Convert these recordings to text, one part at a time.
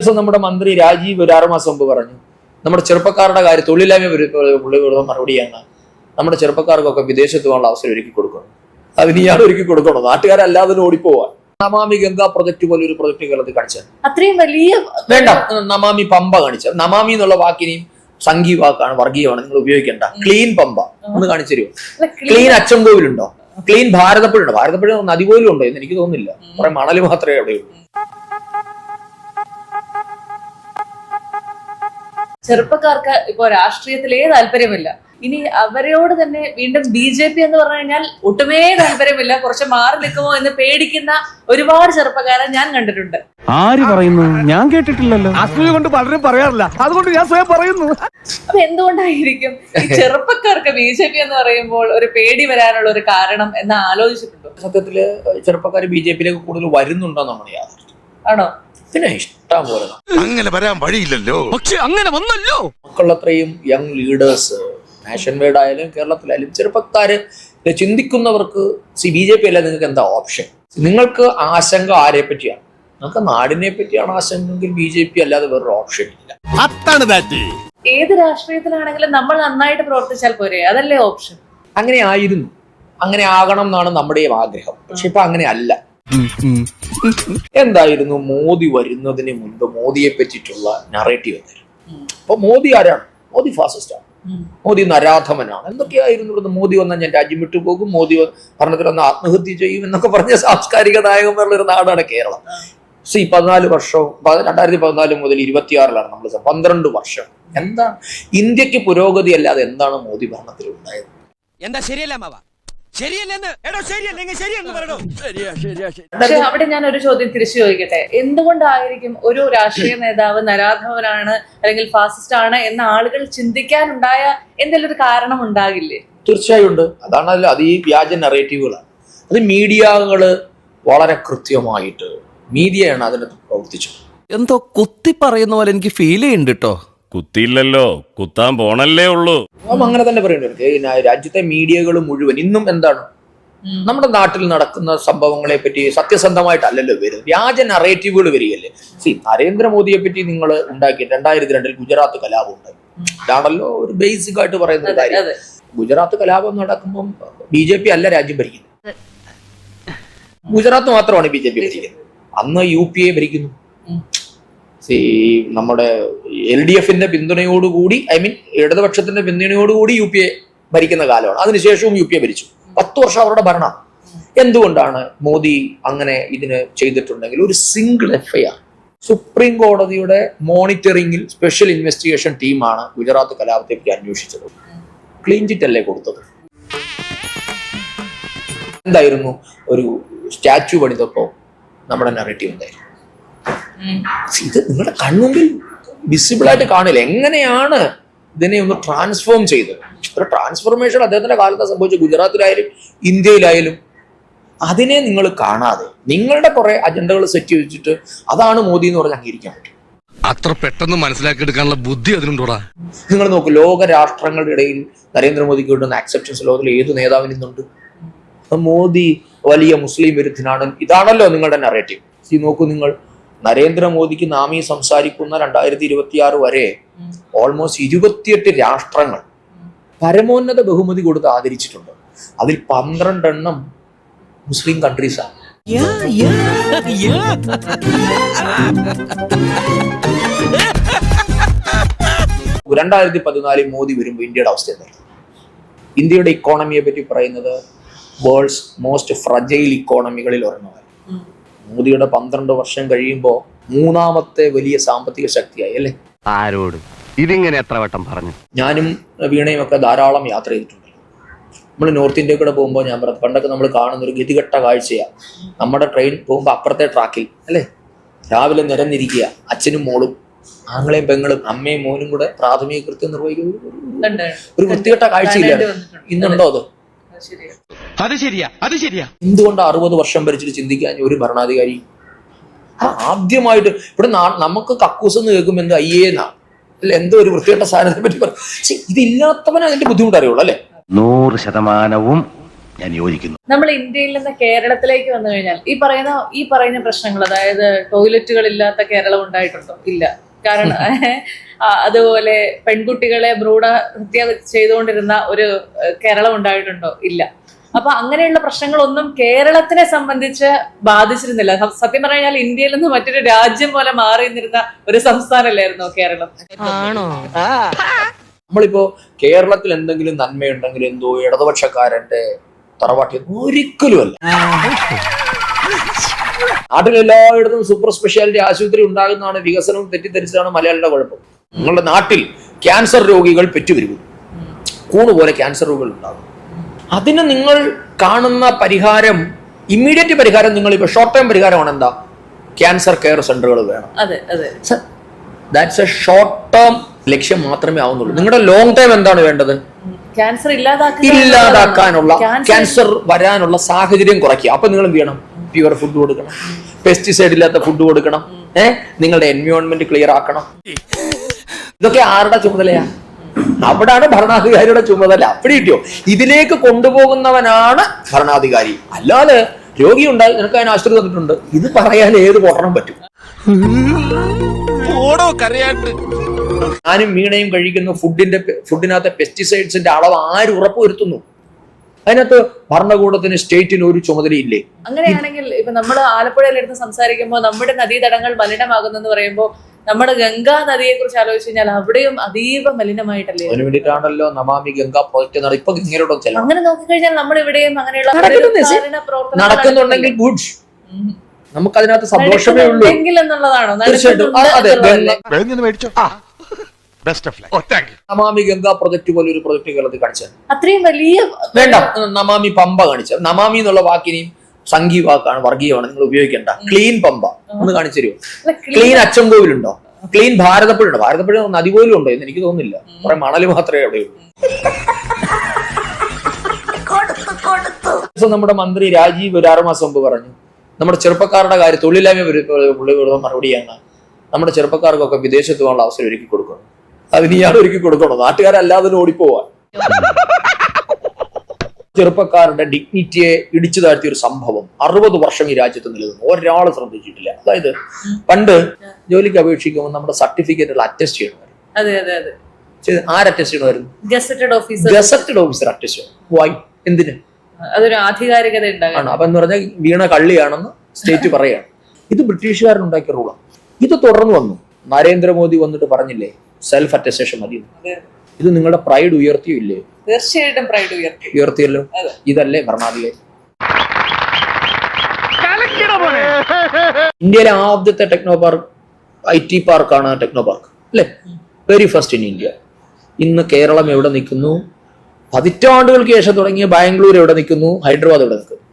ദിവസം നമ്മുടെ മന്ത്രി രാജീവ് ഒരു 6 മാസം മുമ്പ് പറഞ്ഞു നമ്മുടെ ചെറുപ്പക്കാരുടെ കാര്യം തൊഴിലില്ലായ്മ മറുപടിയാണ് നമ്മുടെ ചെറുപ്പക്കാർക്കൊക്കെ വിദേശത്ത് പോകാനുള്ള അവസരം ഒരുക്കി കൊടുക്കണം. അതിന് ഇയാൾ ഒരുക്കി കൊടുക്കണം. നാട്ടുകാരല്ലാതെ ഓടിപ്പോവാൻ. നമാമി ഗംഗ പ്രൊജക്ട് പോലെ ഒരു പ്രൊജക്ട് കേരളത്തിൽ കാണിച്ചത് അത്രയും വലിയ വേണ്ട. നമാമി പമ്പ കാണിച്ചത്. നമാമി എന്നുള്ള വാക്കിനെയും സംഘീയ വാക്കാണ്, വർഗീയമാണ്, നിങ്ങൾ ഉപയോഗിക്കേണ്ട. ക്ലീൻ പമ്പ ഒന്ന് കാണിച്ചു തരുമോ? ക്ലീൻ അച്ചൻകോവിലുണ്ടോ? ക്ലീൻ ഭാരതപ്പുഴയുണ്ടോ? ഭാരതപ്പുഴ നദി പോലും ഉണ്ടോ എന്ന് എനിക്ക് തോന്നുന്നില്ല. കുറെ മണല് മാത്രമേ അവിടെയുള്ളൂ. ചെറുപ്പക്കാർക്ക് ഇപ്പോ രാഷ്ട്രീയത്തിലേ താല്പര്യമില്ല. ഇനി അവരോട് തന്നെ വീണ്ടും BJP എന്ന് പറഞ്ഞു കഴിഞ്ഞാൽ ഒട്ടുമേ താല്പര്യമില്ല. കുറച്ച് മാറി നിൽക്കുമോ എന്ന് പേടിക്കുന്ന ഒരുപാട് ചെറുപ്പക്കാരെ ഞാൻ കണ്ടിട്ടുണ്ട്. ആര് പറയുന്നു? ഞാൻ കേട്ടിട്ടില്ലല്ലോ. അസൂയ കൊണ്ട് പലരും പറയാറില്ല, അതുകൊണ്ട് ഞാൻ സ്വയം പറയുന്നു. അപ്പൊ എന്തുകൊണ്ടായിരിക്കും ഈ ചെറുപ്പക്കാർക്ക് BJP എന്ന് പറയുമ്പോൾ ഒരു പേടി വരാനുള്ള ഒരു കാരണം എന്ന് ആലോചിച്ചിട്ടുണ്ടോ? സത്യത്തില് ചെറുപ്പക്കാർ BJPയിലേക്ക് കൂടുതൽ വരുന്നുണ്ടോന്നാണ് യാഥാർത്ഥ്യം. ആണോ? പിന്നെ ഇഷ്ടം പോലെ അങ്ങനെ വരാൻ വഴിയില്ലല്ലോ. പക്ഷെ അങ്ങനെ വന്നല്ലോ. മക്കളത്രയും യങ് ലീഡേഴ്സ് നാഷൻ വൈഡ് ആയാലും കേരളത്തിലായാലും ചെറുപ്പക്കാര് ചിന്തിക്കുന്നവർക്ക് BJP അല്ല നിങ്ങൾക്ക് എന്താ ഓപ്ഷൻ? നിങ്ങൾക്ക് ആശങ്ക ആരെ പറ്റിയാണ്? നിങ്ങൾക്ക് നാടിനെ പറ്റിയാണ് ആശങ്കയെങ്കിൽ BJP അല്ലാതെ വേറൊരു ഓപ്ഷൻ ഇല്ല. ഏത് രാഷ്ട്രീയത്തിലാണെങ്കിലും നമ്മൾ നന്നായിട്ട് പ്രവർത്തിച്ചാൽ പോരെ, അതല്ലേ ഓപ്ഷൻ? അങ്ങനെ ആയിരുന്നു, അങ്ങനെ ആകണം എന്നാണ് നമ്മുടെയും ആഗ്രഹം. പക്ഷെ ഇപ്പൊ അങ്ങനെ അല്ല. എന്തായിരുന്നു മോദി വരുന്നതിന് മുൻപ് മോദിയെ പറ്റിയിട്ടുള്ള നറേറ്റീവ് എന്തായിരുന്നു? അപ്പൊ മോദി ആരാണ്? മോദി ഫാസിസ്റ്റാണ്, മോദി നരാധമനാണ്, എന്തൊക്കെയായിരുന്നു. മോദി വന്നാൽ ഞാൻ രാജ്യം വിട്ടു പോകും, മോദി ഭരണത്തിൽ വന്ന് ആത്മഹത്യ ചെയ്യും എന്നൊക്കെ പറഞ്ഞ സാംസ്കാരിക നായകന്മാരുള്ള ഒരു നാടാണ് കേരളം. 14 വർഷവും 2014 മുതൽ 26 നമ്മൾ 12 വർഷം. എന്താണ് ഇന്ത്യക്ക് പുരോഗതി അല്ലാതെ എന്താണ് മോദി ഭരണത്തിൽ ഉണ്ടായത്? എന്താ ശരിയല്ല മാവ? പക്ഷെ അവിടെ ഞാൻ ഒരു ചോദ്യം തിരിച്ചു ചോദിക്കട്ടെ. എന്തുകൊണ്ടായിരിക്കും ഒരു രാഷ്ട്രീയ നേതാവ് നരാധവനാണ് അല്ലെങ്കിൽ ഫാസിസ്റ്റ് ആണ് എന്ന ആളുകൾ ചിന്തിക്കാനുണ്ടായ എന്തെങ്കിലും ഒരു കാരണം ഉണ്ടാകില്ലേ? തീർച്ചയായും ഉണ്ട്. അതാണല്ലോ, അത് ഈ വ്യാജ നറേറ്റീവുകളാണ്. അത് മീഡിയകള് വളരെ കൃത്യമായിട്ട് മീഡിയയാണ് അതിനകത്ത് പ്രവർത്തിച്ചത്. എന്തോ കുത്തി പറയുന്ന പോലെ എനിക്ക് ഫീൽ ചെയ്യുന്നുണ്ട് കേട്ടോ. കുത്തിയില്ലല്ലോ, കുത്താൻ പോണല്ലേ ഉള്ളൂ. അങ്ങനെ തന്നെ പറയേണ്ടത്. രാജ്യത്തെ മീഡിയകൾ മുഴുവൻ ഇന്നും എന്താണ് നമ്മുടെ നാട്ടിൽ നടക്കുന്ന സംഭവങ്ങളെ പറ്റി സത്യസന്ധമായിട്ടല്ലല്ലോ വരുന്നത്, വ്യാജ നറേറ്റീവുകൾ വരികയല്ലേ. നരേന്ദ്രമോദിയെ പറ്റി നിങ്ങൾ ഉണ്ടാക്കി 2002 ഗുജറാത്ത് കലാപം ഉണ്ടായി. ഇതാണല്ലോ ഒരു ബേസിക് ആയിട്ട് പറയുന്ന കാര്യം. ഗുജറാത്ത് കലാപം നടക്കുമ്പോൾ BJP അല്ല രാജ്യം ഭരിക്കുന്നത്, ഗുജറാത്ത് മാത്രമാണ് BJP ഭരിക്കുന്നത്. അന്ന് UPA ഭരിക്കുന്നു. നമ്മുടെ LDFന്റെ പിന്തുണയോടുകൂടി, ഇടതുപക്ഷത്തിന്റെ പിന്തുണയോടുകൂടി UPA ഭരിക്കുന്ന കാലമാണ്. അതിനുശേഷവും UPA ഭരിച്ചു. 10 വർഷം അവരുടെ ഭരണം. എന്തുകൊണ്ടാണ് മോദി അങ്ങനെ ഇതിന് ചെയ്തിട്ടുണ്ടെങ്കിൽ ഒരു സിംഗിൾ FIR സുപ്രീം കോടതിയുടെ മോണിറ്ററിംഗിൽ സ്പെഷ്യൽ ഇൻവെസ്റ്റിഗേഷൻ ടീമാണ് ഗുജറാത്ത് കലാപത്തെ പറ്റി അന്വേഷിച്ചത്. ക്ലീൻ ചിറ്റ് അല്ലേ കൊടുത്തത്? എന്തായിരുന്നു? ഒരു സ്റ്റാച്യു പണിതപ്പോ നമ്മുടെ നറേറ്റീവ് എന്തായിരുന്നു? ഇത് നിങ്ങളുടെ കൺമുമ്പിൽ വിസിബിളായിട്ട് കാണില്ല. എങ്ങനെയാണ് ഇതിനെ ഒന്ന് ട്രാൻസ്ഫോം ചെയ്തത്? ഒരു ട്രാൻസ്ഫോർമേഷൻ അദ്ദേഹത്തിന്റെ കാലത്ത് സംഭവിച്ച ഗുജറാത്തിലായാലും ഇന്ത്യയിലായാലും അതിനെ നിങ്ങൾ കാണാതെ നിങ്ങളുടെ കുറെ അജണ്ടകൾ സെറ്റ് വെച്ചിട്ട് അതാണ് മോദി എന്ന് പറഞ്ഞ് അംഗീകരിക്കാൻ പറ്റും. അത്ര പെട്ടെന്ന് മനസ്സിലാക്കി എടുക്കാനുള്ള ബുദ്ധി അതിനുണ്ടോടാ? നിങ്ങൾ നോക്കൂ, ലോക രാഷ്ട്രങ്ങളുടെ ഇടയിൽ നരേന്ദ്രമോദിക്ക് കിട്ടുന്ന അക്സെപ്റ്റൻസ് ലോകത്തിൽ ഏത് നേതാവിന് ഇന്നുണ്ട്? മോദി വലിയ മുസ്ലിം വിരുദ്ധനാണ്, ഇതാണല്ലോ നിങ്ങളുടെ നറേറ്റീവ്. നോക്കൂ, നിങ്ങൾ നരേന്ദ്രമോദിക്ക് നാം ഈ സംസാരിക്കുന്ന 2026 വരെ ഓൾമോസ്റ്റ് 28 രാഷ്ട്രങ്ങൾ പരമോന്നത ബഹുമതി കൊടുത്ത് ആദരിച്ചിട്ടുണ്ട്. അതിൽ 12 മുസ്ലിം കൺട്രീസാണ്. 2014 മോദി വരുമ്പോൾ ഇന്ത്യയുടെ അവസ്ഥ എന്തായിരുന്നു? ഇന്ത്യയുടെ ഇക്കോണമിയെ പറ്റി പറയുന്നത് വേൾഡ്സ് മോസ്റ്റ് ഫ്രജൈൽ ഇക്കോണമികളിൽ ഒരെണ്ണമായി. മോദിയുടെ 12 വർഷം കഴിയുമ്പോൾ 3ാമത്തെ വലിയ സാമ്പത്തിക ശക്തിയായി അല്ലേ? ആരോട് ഇതിങ്ങനെ എത്ര വട്ടം പറഞ്ഞു? ഞാനും വീണയും ഒക്കെ ധാരാളം യാത്ര ചെയ്തിട്ടുണ്ട്. നമ്മൾ നോർത്ത് ഇന്ത്യയിൽ കൂടെ പോകുമ്പോൾ ഞാൻ പറഞ്ഞു, പണ്ടൊക്കെ നമ്മൾ കാണുന്ന ഒരു ഗതികെട്ട കാഴ്ചയാണ്. നമ്മുടെ ട്രെയിൻ പോകുമ്പോൾ അപ്പുറത്തെ ട്രാക്കിൽ അല്ലേ രാവിലെ നിരന്നിരിക്കുക, അച്ഛനും മോളും ആങ്ങളെയും പെങ്ങളും അമ്മയും മോനും കൂടെ പ്രാഥമിക കൃത്യം നിർവഹിക്കുന്ന ഒരു വൃത്തികെട്ട കാഴ്ചയില്ല. ഇന്നുണ്ടോ അത്? അത് ശരിയാ. എന്തുകൊണ്ട് 60 വർഷം ഭരിച്ചിട്ട് ചിന്തിക്കാൻ ഒരു ഭരണാധികാരി? ആദ്യമായിട്ട് ഇവിടെ നമുക്ക് കക്കൂസ് എന്ന് കേൾക്കുമ്പോൾ എന്ത് അയ്യേന്നാണ് അല്ലെ, എന്തോ ഒരു വൃത്തികെട്ട സാധനത്തെ പറ്റി പറയും. ഇതില്ലാത്തവനെ അതിന്റെ ബുദ്ധിമുട്ട് അറിയുള്ളൂ അല്ലെ? 100% ഞാൻ യോജിക്കുന്നു. നമ്മൾ ഇന്ത്യയിൽ നിന്ന് കേരളത്തിലേക്ക് വന്നു കഴിഞ്ഞാൽ ഈ പറയുന്ന പ്രശ്നങ്ങൾ, അതായത് ടോയ്ലറ്റുകൾ ഇല്ലാത്ത കേരളം ഉണ്ടായിട്ടുണ്ടോ? ഇല്ല. കാരണം അതുപോലെ പെൺകുട്ടികളെ ഭ്രൂണഹത്യ ചെയ്തുകൊണ്ടിരുന്ന ഒരു കേരളം ഉണ്ടായിട്ടുണ്ടോ? ഇല്ല. അപ്പൊ അങ്ങനെയുള്ള പ്രശ്നങ്ങളൊന്നും കേരളത്തിനെ സംബന്ധിച്ച് ബാധിച്ചിരുന്നില്ല. സത്യം പറഞ്ഞാൽ ഇന്ത്യയിൽ നിന്ന് മറ്റൊരു രാജ്യം പോലെ മാറി നിന്നിരുന്ന ഒരു സംസ്ഥാനമല്ലായിരുന്നോ കേരളം? നമ്മളിപ്പോ കേരളത്തിൽ എന്തെങ്കിലും നന്മയുണ്ടെങ്കിൽ എന്തോ ഇടതുപക്ഷക്കാരന്റെ തറവാട്ടി ഒരിക്കലുമല്ല. നാട്ടിലെല്ലായിടത്തും സൂപ്പർ സ്പെഷ്യാലിറ്റി ആശുപത്രി ഉണ്ടാകുന്നതാണ് വികസനവും തെറ്റിദ്ധരിച്ചതാണ് മലയാളിയുടെ കുഴപ്പം. നിങ്ങളുടെ നാട്ടിൽ ക്യാൻസർ രോഗികൾ പെറ്റുവരുന്നു, കൂണുപോലെ ക്യാൻസർ രോഗികൾ ഉണ്ടാകും. അതിന് നിങ്ങൾ കാണുന്ന പരിഹാരം, ഇമ്മീഡിയറ്റ് പരിഹാരം, നിങ്ങൾ ഇപ്പൊ ഷോർട്ട് ടൈം പരിഹാരമാണ് എന്താ? ക്യാൻസർ കെയർ സെന്ററുകൾ വേണം. ദാറ്റ്സ് എ ഷോർട്ട് ടേം ലക്ഷ്യം മാത്രമേ ആവുന്നുള്ളൂ. നിങ്ങളുടെ ലോങ് ടൈം എന്താണ് വേണ്ടത്? ക്യാൻസർ ഇല്ലാതാക്കാനുള്ള, ക്യാൻസർ വരാനുള്ള സാഹചര്യം കുറയ്ക്കുക. അപ്പൊ നിങ്ങൾ എന്ത് ചെയ്യണം? പ്യുവർ ഫുഡ് കൊടുക്കണം, പെസ്റ്റിസൈഡ് ഇല്ലാത്ത ഫുഡ് കൊടുക്കണം, നിങ്ങളുടെ എൻവയോൺമെന്റ് ക്ലിയർ ആക്കണം. ഇതൊക്കെ ആരുടെ ചുമതലയാ? അവിടാണ് ഭരണാധികാരിയുടെ ചുമതല. അപ്പടി കിട്ടിയോ? ഇതിലേക്ക് കൊണ്ടുപോകുന്നവനാണ് ഭരണാധികാരി. അല്ലാതെ രോഗി ഉണ്ടായി നിനക്ക് അതിന് ആശുപത്രി തന്നിട്ടുണ്ട്, ഇത് പറയാൻ ഏത് പൊട്ടണം പറ്റും? ഞാനും വീണയും കഴിക്കുന്ന ഫുഡിനകത്തെ പെസ്റ്റിസൈഡ്സിന്റെ അളവ് ആര് ഉറപ്പുവരുത്തുന്നു? അതിനകത്ത് ഭരണകൂടത്തിന്, സ്റ്റേറ്റിന് ഒരു ചുമതലയില്ലേ? അങ്ങനെയാണെങ്കിൽ ഇപ്പൊ നമ്മൾ ആലപ്പുഴയിലിരുന്ന് സംസാരിക്കുമ്പോൾ നമ്മുടെ നദീതടങ്ങൾ മലിനമാകുന്നെന്ന് പറയുമ്പോൾ നമ്മുടെ ഗംഗാ നദിയെ കുറിച്ച് ആലോചിച്ച് കഴിഞ്ഞാൽ അവിടെയും അതീവ മലിനമായിട്ടല്ലേ? അതിനു വേണ്ടിയിട്ടാണല്ലോ നമാമി ഗംഗാ പ്രോജക്ട് ഇപ്പൊ ഇങ്ങനെയോടും ചെല്ലാം. അങ്ങനെ നോക്കിക്കഴിഞ്ഞാൽ നമ്മൾ ഇവിടെയും അങ്ങനെയുള്ള നടക്കുന്നുണ്ടെങ്കിൽ ഗുഡ്, നമുക്ക് അതിനകത്ത് സന്തോഷമേ ഉള്ളൂ എന്നുള്ളതാണോ? നമാമി ഗംഗാ പ്രൊജക്ട് പോലെ ഒരു പ്രൊജക്ട് കേരളത്തിൽ കാണിച്ചത് അത്രയും വലിയ വേണ്ട. നമാമി പമ്പ കാണിച്ചത്. നമാമി എന്നുള്ള വാക്കിനെയും സംഘീയ വാക്കാണ്, വർഗീയമാണ്, നിങ്ങൾ ഉപയോഗിക്കേണ്ട. ക്ലീൻ പമ്പ ഒന്ന് കാണിച്ചു തരുമോ? ക്ലീൻ അച്ചൻകോവിലുണ്ടോ? ക്ലീൻ ഭാരതപ്പുഴയുണ്ടോ? ഭാരതപ്പുഴ നദി പോലും ഉണ്ടോ എന്ന് എനിക്ക് തോന്നുന്നില്ല. കുറെ മണല് മാത്രമേ അവിടെയുള്ളൂ. നമ്മുടെ മന്ത്രി രാജീവ് ഒരു 6 മാസം മുമ്പ് പറഞ്ഞു, നമ്മുടെ ചെറുപ്പക്കാരുടെ കാര്യം തൊഴിലില്ലായ്മ മറുപടിയാണ്, നമ്മുടെ ചെറുപ്പക്കാർക്കൊക്കെ വിദേശത്ത് പോകാനുള്ള അവസരം ഒരുക്കി കൊടുക്കണം. അതിന് ഇയാൾ ഒരുക്കി കൊടുക്കണോ? നാട്ടുകാരല്ലാതെ ഓടിപ്പോവാൻ. ചെറുപ്പക്കാരുടെ ഡിഗ്നിറ്റിയെ ഇടിച്ചു താഴ്ത്തിയ ഒരു സംഭവം 60 വർഷം ഈ രാജ്യത്ത് നിലനിന്നു, ഒരാൾ ശ്രദ്ധിച്ചിട്ടില്ല. അതായത് പണ്ട് ജോലിക്ക് അപേക്ഷിക്കുമ്പോൾ നമ്മുടെ സർട്ടിഫിക്കറ്റുകൾ അറ്റസ്റ്റ് ചെയ്യണമായിരുന്നു. ആര് അറ്റസ്റ്റ് ചെയ്യണമായിരുന്നു? ഗസറ്റഡ് ഓഫീസർ അറ്റസ്റ്റ് ചെയ്യണം. വൈ? എന്തിന്? അതൊരു ആധികാരികത ആണ്. അപ്പൊ എന്ന് പറഞ്ഞാൽ വീണ കള്ളിയാണെന്ന് സ്റ്റേറ്റ് പറയാണ്. ഇത് ബ്രിട്ടീഷുകാരനുണ്ടാക്കിയ റൂളാണ്. ഇത് തുടർന്ന് വന്നു. നരേന്ദ്രമോദി വന്നിട്ട് പറഞ്ഞില്ലേ സെൽഫ് അറ്റസ്റ്റേഷൻ മതി. ഇത് നിങ്ങളുടെ പ്രൈഡ് ഉയർത്തിയോ ഇല്ലേ? തീർച്ചയായിട്ടും പ്രൈഡ് ഉയർത്തിയല്ലോ. ഇതല്ലേ ഭരണാധികാരി? ഇന്ത്യയിലെ ആദ്യത്തെ ടെക്നോ പാർക്ക്, IT പാർക്കാണ് ടെക്നോ പാർക്ക് അല്ലെ? Very first in India. ഇന്ന് കേരളം എവിടെ നിൽക്കുന്നു? പതിറ്റാണ്ടുകൾക്ക് ശേഷം തുടങ്ങിയ ബാംഗ്ലൂർ എവിടെ നിൽക്കുന്നു? ഹൈദരാബാദ് എവിടെ നിൽക്കുന്നു?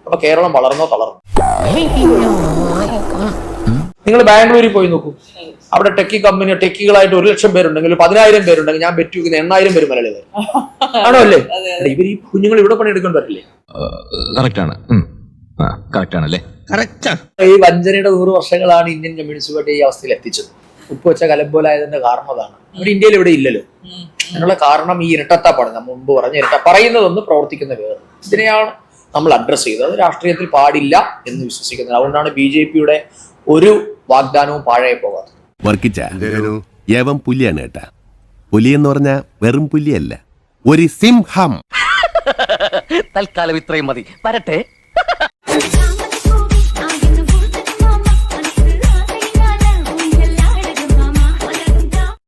അപ്പൊ കേരളം വളർന്നോ തളർന്നോ? നിങ്ങൾ ബാംഗ്ലൂരിൽ പോയി നോക്കൂ. അവിടെ ടെക്കികളായിട്ട് 1 ലക്ഷം പേരുണ്ടെങ്കിൽ 10,000 പേരുണ്ടെങ്കിൽ ഞാൻ ബെറ്റ് വെക്കുന്ന 8,000 പേര് മലയാളികൾ ആണോ അല്ലേ? ഇവർ ഈ കുഞ്ഞുങ്ങൾ ഇവിടെ പണിയെടുക്കേണ്ടവരല്ലേ? ഈ വഞ്ചനയുടെ 100 വർഷങ്ങളാണ് ഇന്ത്യൻ കമ്മ്യൂണിസ്റ്റ് പാർട്ടി ഈ അവസ്ഥയിൽ എത്തിച്ചത്. ഉപ്പ് വെച്ച കലമ്പോലായതിന്റെ കാരണം അതാണ്. ഇവിടെ ഇന്ത്യയിൽ ഇവിടെ ഇല്ലല്ലോ. അതിനുള്ള കാരണം ഈ ഇരട്ടത്താപ്പാണ്. നമ്മൾ മുമ്പ് പറഞ്ഞ പറയുന്നതൊന്ന് പ്രവർത്തിക്കുന്ന വേറെ. ഇതിനെയാണ് നമ്മൾ അഡ്രസ് ചെയ്തത്. അത് രാഷ്ട്രീയത്തിൽ പാടില്ല എന്ന് വിശ്വസിക്കുന്നത്. അതുകൊണ്ടാണ് BJPയുടെ ഒരു വാഗ്ദാനവും പാഴായി പോകാത്തത്. യവൻ പുലിയാണ് കേട്ടാ. പുലി എന്ന് പറഞ്ഞാൽ വെറും പുലിയല്ല, ഒരു സിംഹം. തൽക്കാലം ഇത്രയും മതി. വരട്ടെ.